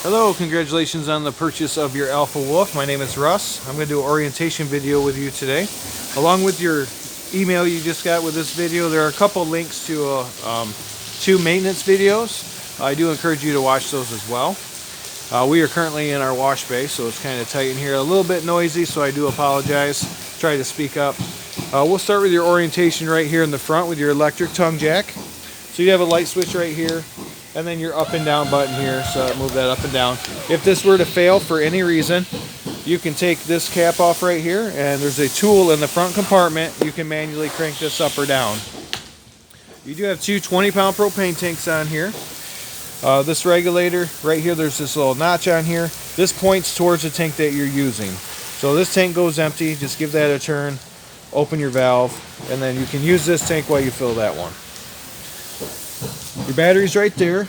Hello, congratulations on the purchase of your Alpha Wolf. My name is Russ. I'm going to do an orientation video with you today. Along with your email you just got with this video, there are a couple links to two maintenance videos. I do encourage you to watch those as well. We are currently in our wash bay, so it's kind of tight in here. A little bit noisy, so I do apologize. Try to speak up. We'll start with your orientation right here in the front with your electric tongue jack. So you have a light switch right here, and then your up and down button here, so move that up and down. If this were to fail for any reason, you can take this cap off right here, and there's a tool in the front compartment. You can manually crank this up or down. You do have two 20-pound propane tanks on here. This regulator right here, there's this little notch on here. This points towards the tank that you're using. So this tank goes empty, just give that a turn, open your valve, and then you can use this tank while you fill that one. Your battery's right there.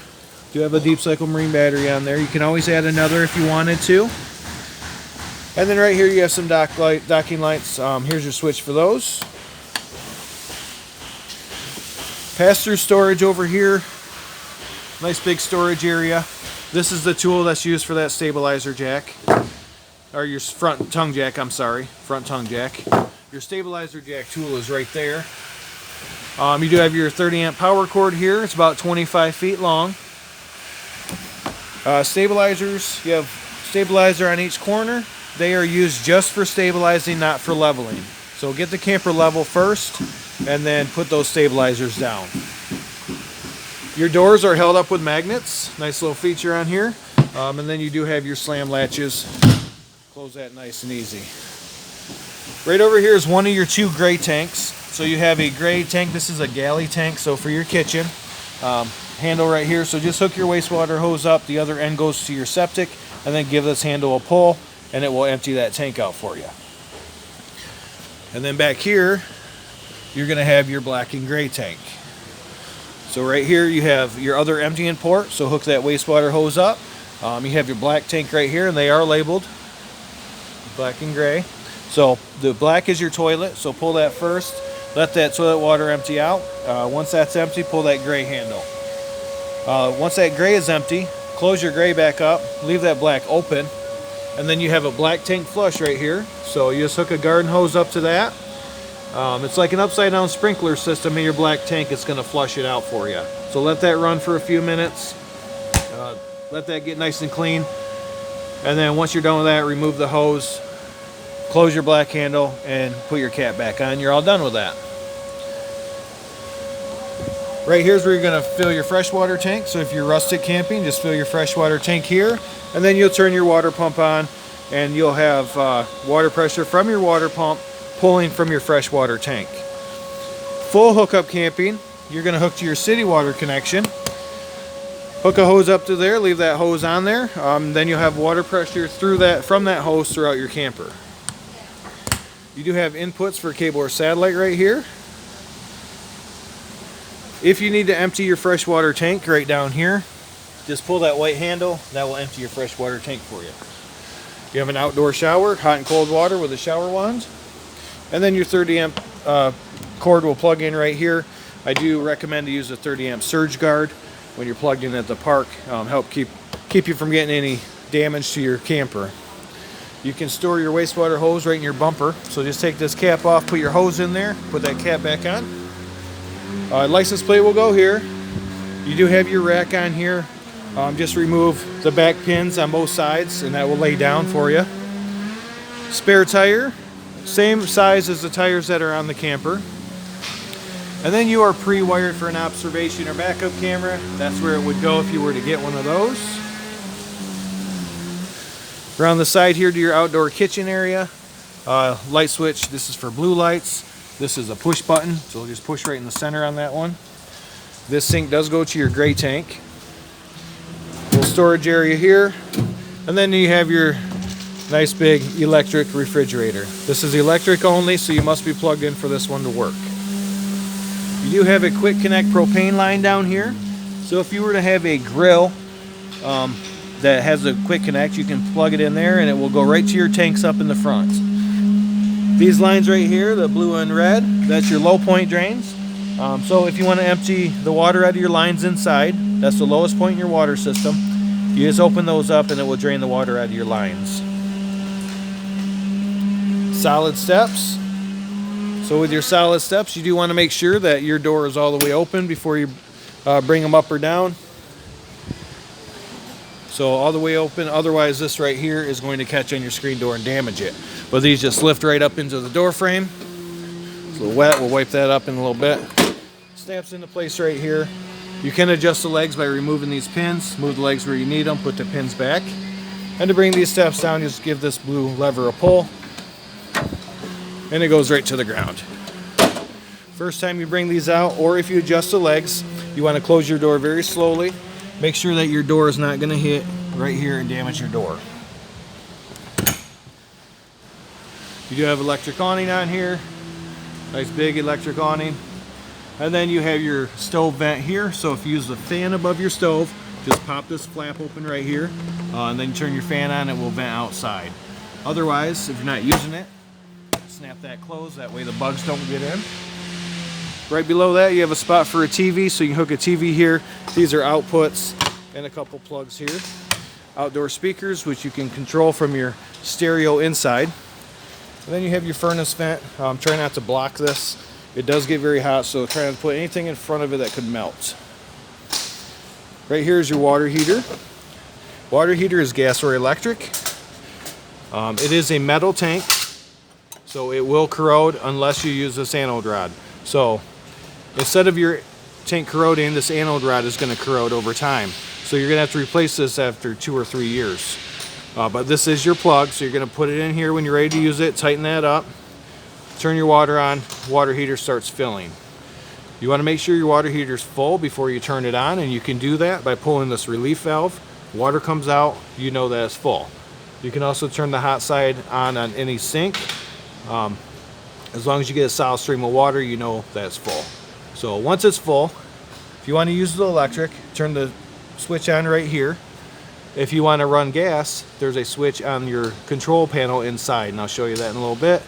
You have a deep cycle marine battery on there. You can always add another if you wanted to. And then right here you have some docking lights. Here's your switch for those. Pass-through storage over here. Nice big storage area. This is the tool that's used for that stabilizer jack. Or your front tongue jack, I'm sorry. Front tongue jack. Your stabilizer jack tool is right there. You do have your 30 amp power cord here. It's about 25 feet long. Stabilizers, you have stabilizer on each corner. They are used just for stabilizing, not for leveling. So get the camper level first and then put those stabilizers down. Your doors are held up with magnets. Nice little feature on here. And then you do have your slam latches. Close that nice and easy. Right over here is one of your two gray tanks. So you have a gray tank. This is a galley tank, so for your kitchen. Handle right here. So just hook your wastewater hose up. The other end goes to your septic, and then give this handle a pull, and it will empty that tank out for you. And then back here, you're going to have your black and gray tank. So right here you have your other emptying port. So hook that wastewater hose up. You have your black tank right here, and they are labeled black and gray. So the black is your toilet. So pull that first. Let that toilet water empty out. Once that's empty, pull that gray handle. Once that gray is empty, close your gray back up, leave that black open, and then you have a black tank flush right here. So you just hook a garden hose up to that. It's like an upside down sprinkler system in your black tank. It's going to flush it out for you. So let that run for a few minutes. Let that get nice and clean. And then once you're done with that, remove the hose. Close your black handle and put your cap back on. You're all done with that. Right here's where you're going to fill your freshwater tank. So if you're rustic camping, just fill your freshwater tank here. And then you'll turn your water pump on, and you'll have water pressure from your water pump pulling from your freshwater tank. Full hookup camping, you're going to hook to your city water connection. Hook a hose up to there, leave that hose on there. Then you'll have water pressure from that hose throughout your camper. You do have inputs for cable or satellite right here. If you need to empty your freshwater tank right down here, just pull that white handle. That will empty your freshwater tank for you. You have an outdoor shower, hot and cold water with a shower wand. And then your 30 amp cord will plug in right here. I do recommend to use a 30 amp surge guard when you're plugged in at the park. Help keep you from getting any damage to your camper. You can store your wastewater hose right in your bumper. So just take this cap off, put your hose in there, put that cap back on. License plate will go here. You do have your rack on here. Just remove the back pins on both sides, and that will lay down for you. Spare tire, same size as the tires that are on the camper. And then you are pre-wired for an observation or backup camera. That's where it would go if you were to get one of those. Around the side here to your outdoor kitchen area, light switch. This is for blue lights. This is a push button, so we'll just push right in the center on that one. This sink does go to your gray tank. Little storage area here. And then you have your nice big electric refrigerator. This is electric only, so you must be plugged in for this one to work. You do have a quick connect propane line down here. So if you were to have a grill that has a quick connect, you can plug it in there and it will go right to your tanks up in the front. These lines right here, the blue and red, that's your low point drains. So if you want to empty the water out of your lines inside, that's the lowest point in your water system. You just open those up and it will drain the water out of your lines. Solid steps. So with your solid steps, you do want to make sure that your door is all the way open before you bring them up or down. So all the way open, otherwise this right here is going to catch on your screen door and damage it. But these just lift right up into the door frame. It's a little wet, we'll wipe that up in a little bit. Snaps into place right here. You can adjust the legs by removing these pins. Move the legs where you need them, put the pins back. And to bring these steps down, just give this blue lever a pull. And it goes right to the ground. First time you bring these out, or if you adjust the legs, you want to close your door very slowly. Make sure that your door is not going to hit right here and damage your door. You do have electric awning on here. Nice big electric awning. And then you have your stove vent here. So if you use the fan above your stove, just pop this flap open right here. And then you turn your fan on, it will vent outside. Otherwise, if you're not using it, snap that closed. That way the bugs don't get in. Right below that, you have a spot for a TV, so you can hook a TV here. These are outputs and a couple plugs here. Outdoor speakers, which you can control from your stereo inside. And then you have your furnace vent. Try not to block this. It does get very hot, so try not to put anything in front of it that could melt. Right here is your water heater. Water heater is gas or electric. It is a metal tank, so it will corrode unless you use this anode rod. So instead of your tank corroding, this anode rod is going to corrode over time. So you're going to have to replace this after 2 or 3 years. But this is your plug, so you're going to put it in here when you're ready to use it, tighten that up, turn your water on, water heater starts filling. You want to make sure your water heater is full before you turn it on, and you can do that by pulling this relief valve. Water comes out, you know that it's full. You can also turn the hot side on any sink. As long as you get a solid stream of water, you know that's full. So once it's full, if you want to use the electric, turn the switch on right here. If you want to run gas, there's a switch on your control panel inside, and I'll show you that in a little bit.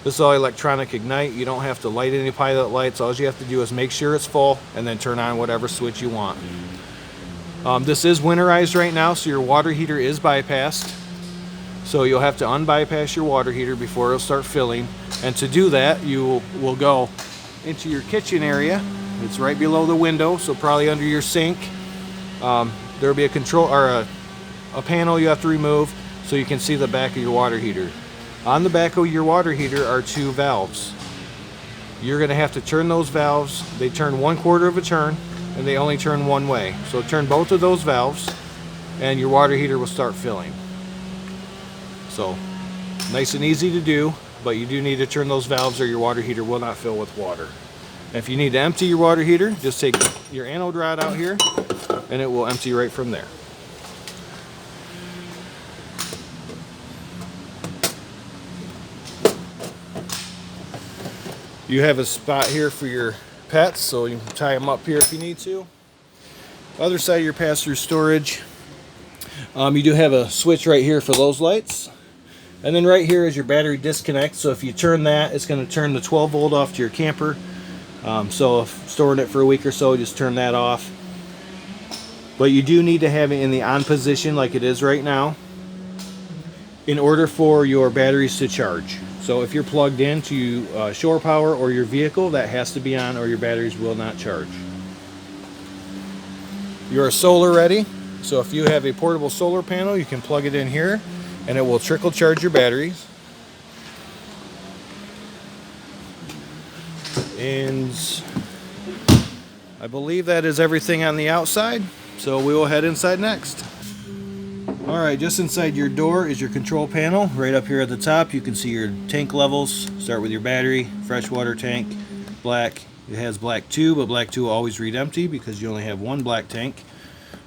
This is all electronic ignite. You don't have to light any pilot lights. All you have to do is make sure it's full and then turn on whatever switch you want. This is winterized right now, so your water heater is bypassed. So you'll have to unbypass your water heater before it'll start filling. And to do that, you will go into your kitchen area. It's right below the window, so probably under your sink. There'll be a control or a panel you have to remove so you can see the back of your water heater. On the back of your water heater are 2 valves. You're going to have to turn those valves. They turn 1/4 of a turn, and they only turn one way. So turn both of those valves, and your water heater will start filling. So nice and easy to do, but you do need to turn those valves or your water heater will not fill with water. And if you need to empty your water heater, just take your anode rod out here and it will empty right from there. You have a spot here for your pets, so you can tie them up here if you need to. Other side of your pass-through storage, you do have a switch right here for those lights. And then right here is your battery disconnect. So if you turn that, it's going to turn the 12 volt off to your camper. So if storing it for a week or so, just turn that off. But you do need to have it in the on position like it is right now in order for your batteries to charge. So if you're plugged into shore power or your vehicle, that has to be on or your batteries will not charge. You're solar ready. So if you have a portable solar panel, you can plug it in here and it will trickle charge your batteries. And I believe that is everything on the outside. So we will head inside next. Alright, just inside your door is your control panel. Right up here at the top you can see your tank levels. Start with your battery, freshwater tank, black. It has black 2, but black 2 will always read empty because you only have one black tank.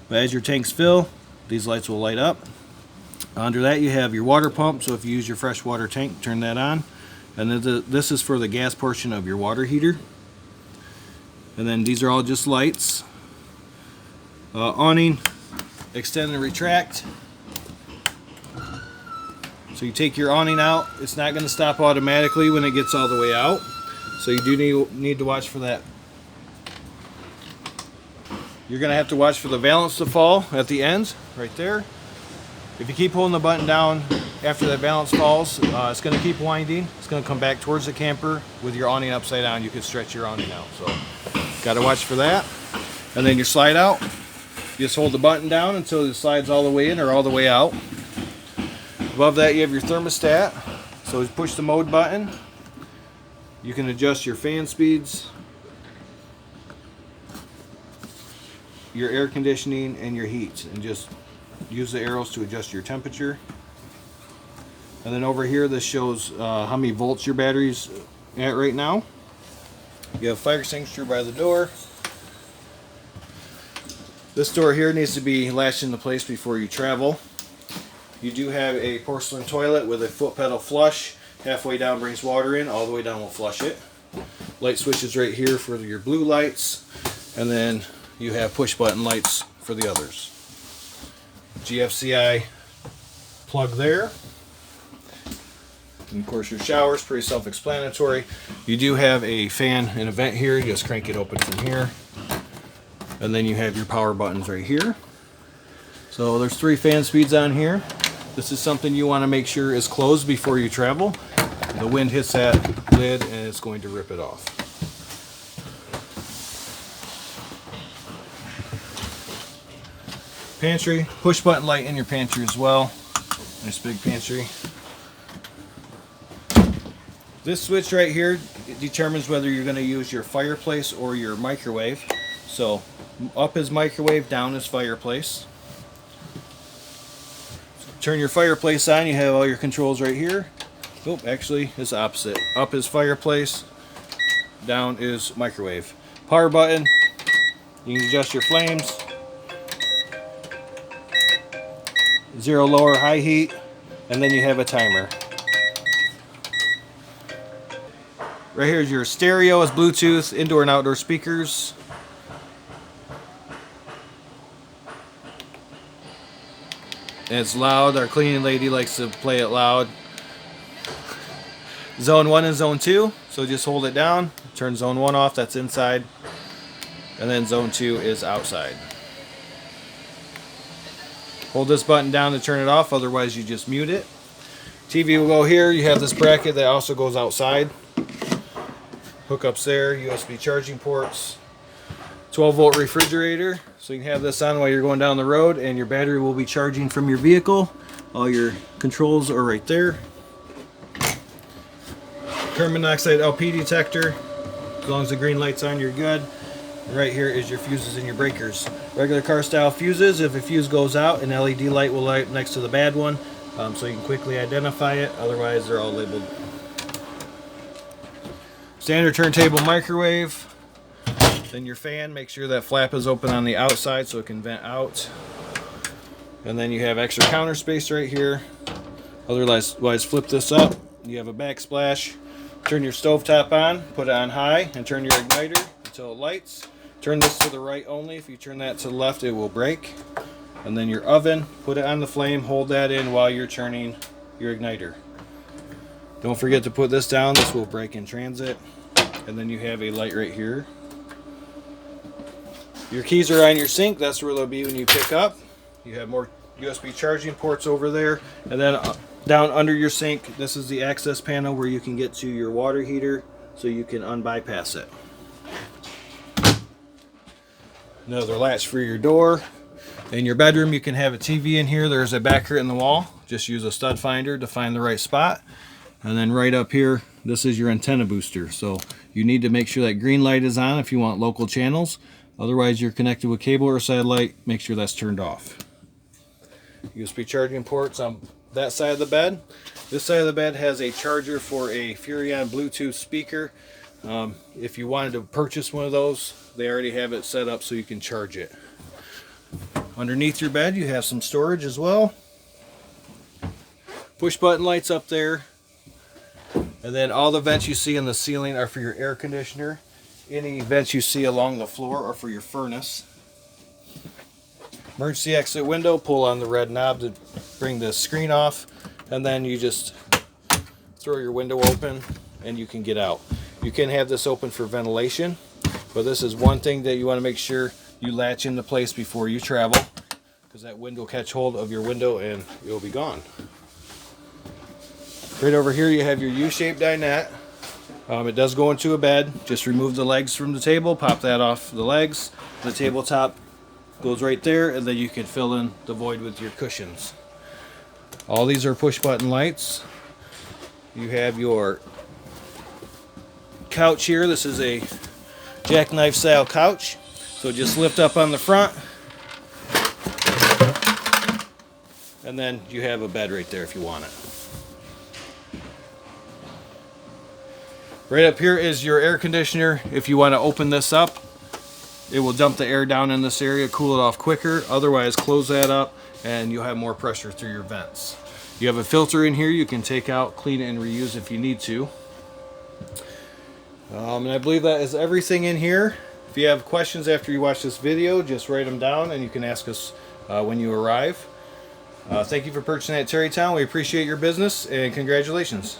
But as your tanks fill, these lights will light up. Under that you have your water pump, so if you use your freshwater tank, turn that on. And then this is for the gas portion of your water heater. And then these are all just lights. Awning, extend and retract. So you take your awning out, it's not going to stop automatically when it gets all the way out. So you do need to watch for that. You're going to have to watch for the valance to fall at the ends, right there. If you keep holding the button down after that valance falls, it's going to keep winding. It's going to come back towards the camper. With your awning upside down, you can stretch your awning out. So, got to watch for that. And then your slide out. You just hold the button down until it slides all the way in or all the way out. Above that, you have your thermostat. So, just push the mode button. You can adjust your fan speeds, your air conditioning, and your heat, and just use the arrows to adjust your temperature. And then over here, this shows how many volts your battery's at right now. You have fire extinguisher by the door. This door here needs to be latched into place before you travel. You do have a porcelain toilet with a foot pedal flush. Halfway down brings water in, all the way down will flush it. Light switches right here for your blue lights, and then you have push button lights for the others. GFCI plug there. And of course your shower is pretty self-explanatory. You do have a fan and a vent here. You just crank it open from here. And then you have your power buttons right here. So there's 3 fan speeds on here. This is something you want to make sure is closed before you travel. The wind hits that lid and it's going to rip it off. Pantry, push button light in your pantry as well. Nice big pantry. This switch right here determines whether you're going to use your fireplace or your microwave. So up is microwave, down is fireplace. Turn your fireplace on, you have all your controls right here. Oh, actually it's opposite. Up is fireplace, down is microwave. Power button, you can adjust your flames. 0 lower, high heat, and then you have a timer. Right here is your stereo, is Bluetooth, indoor and outdoor speakers. And it's loud. Our cleaning lady likes to play it loud. Zone 1 and Zone 2. So just hold it down. Turn Zone 1 off. That's inside. And then Zone 2 is outside. Hold this button down to turn it off. Otherwise, you just mute it. TV will go here. You have this bracket that also goes outside. Hookups there. USB charging ports. 12-volt refrigerator, so you can have this on while you're going down the road, and your battery will be charging from your vehicle. All your controls are right there. Carbon monoxide LP detector. As long as the green light's on, you're good. And right here is your fuses and your breakers. Regular car style fuses. If a fuse goes out, an LED light will light next to the bad one, so you can quickly identify it. Otherwise, they're all labeled. Standard turntable microwave. Then your fan, make sure that flap is open on the outside so it can vent out. And then you have extra counter space right here. Otherwise, flip this up. You have a backsplash. Turn your stovetop on, put it on high, and turn your igniter until it lights. Turn this to the right only. If you turn that to the left, it will break. And then your oven, put it on the flame, hold that in while you're turning your igniter. Don't forget to put this down. This will break in transit. And then you have a light right here. Your keys are on your sink. That's where they'll be when you pick up. You have more USB charging ports over there. And then down under your sink, this is the access panel where you can get to your water heater so you can unbypass it. Another latch for your door. In your bedroom, you can have a TV in here. There's a backer in the wall. Just use a stud finder to find the right spot. And then right up here, this is your antenna booster. So you need to make sure that green light is on if you want local channels. Otherwise, you're connected with cable or satellite. Make sure that's turned off. USB charging ports on that side of the bed. This side of the bed has a charger for a Furrion Bluetooth speaker. If you wanted to purchase one of those, they already have it set up so you can charge it. Underneath your bed, you have some storage as well. Push button lights up there. And then all the vents you see in the ceiling are for your air conditioner. Any vents you see along the floor are for your furnace. Emergency exit window, pull on the red knob to bring the screen off, and then you just throw your window open and you can get out. You can have this open for ventilation, but this is one thing that you want to make sure you latch into place before you travel, because that wind will catch hold of your window and you'll be gone. Right over here you have your U-shaped dinette. It does go into a bed. Just remove the legs from the table, pop that off the legs. The tabletop goes right there, and then you can fill in the void with your cushions. All these are push button lights. You have your couch here. This is a jackknife style couch. So just lift up on the front, and then you have a bed right there if you want it. Right up here is your air conditioner. If you want to open this up, it will dump the air down in this area, cool it off quicker. Otherwise, close that up and you'll have more pressure through your vents. You have a filter in here you can take out, clean it, and reuse if you need to. And I believe that is everything in here. If you have questions after you watch this video, just write them down and you can ask us when you arrive. Thank you for purchasing at TerryTown. We appreciate your business and congratulations.